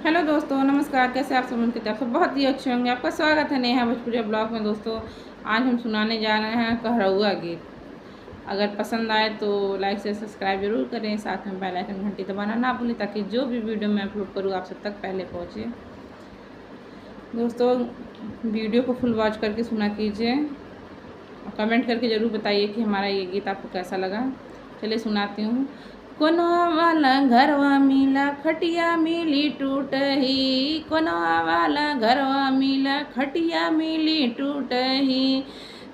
Hello दोस्तों, नमस्कार। कैसे आप सब उनकी तरफ से बहुत ही अच्छे होंगे। आपका स्वागत है नेहा भोजपुरिया ब्लॉग में। दोस्तों, आज हम सुनाने जा रहे हैं कहरौआ गीत। अगर पसंद आए तो लाइक से सब्सक्राइब जरूर करें, साथ में बेल आइकन घंटी दबाना ना भूलें ताकि जो भी वीडियो मैं अपलोड करूँ आप सब तक पहले पहुँचे। दोस्तों, वीडियो को फुल वॉच करके सुना कीजिए और कमेंट करके ज़रूर बताइए कि हमारा ये गीत आपको कैसा लगा। चलिए सुनाती हूँ। कोनवा वाला घरवा मिला खटिया मिली टूटही, कोनवा वाला घरवा मिला खटिया मिली टूटही।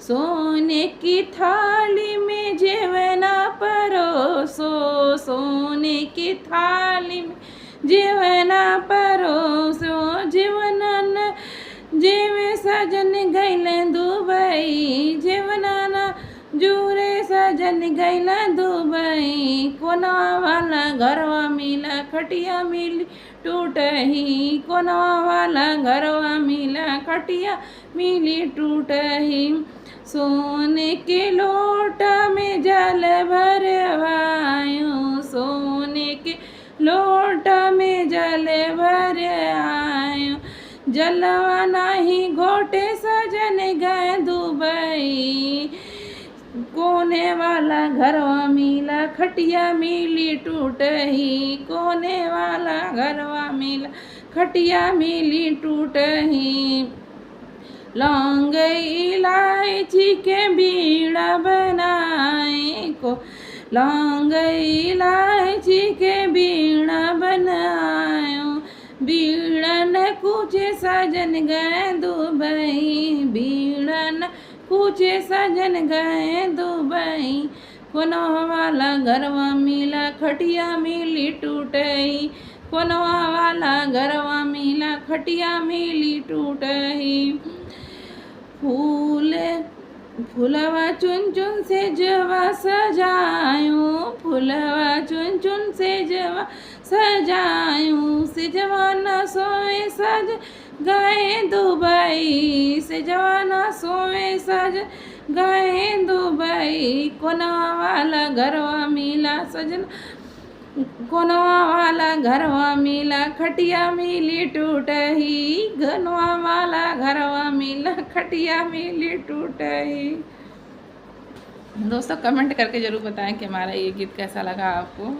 सोने की थाली में जेवना परोसो, सोने की थाली में जेवना परोसो। जीवनन जेवे सजन गैले दुबई, जीवना जुरे सजन गैला दुबई। कोनवा वाला घरवा मिला खटिया मिली टूटही, कोनवा वाला घरवा मिला खटिया मिली टूटही। सोने के लोटा में जल भरवायो, सोने के लोटा में जल भरवायो। जलवा नाही घोटे सजन गए दुबई। कोने वाला घरवा मिला खटिया मिली टूटही, कोने वाला घरवा मिला खटिया मिली टूटही। लौंग इलायची के बीड़ा बनाए को, लौंग इलायची के बीड़ा बनायो। बीड़न कुछ सजन गए दुबई, बीड़न कुछ सजन गए दुबई। कोनवा वाला घरवा मिला खटिया मिली टूटही, कोनवा वाला घरवा मिला खटिया मिली टूटही। फूल फूलवा चुन चुन से जवा सजायूं, फूलवा चुन चुन से जवा सजायूं। से जवाना सोए सज गए दुबई, से जवाना सोए सज गए दुबई। कोनवा वाला घरवा मिला सजन, कोनवा वाला घरवा मिला खटिया मिली टूटही, कोनवा वाला घरवा मिला खटिया मिली टूटही। दोस्तों, कमेंट करके ज़रूर बताएं कि हमारा ये गीत कैसा लगा आपको।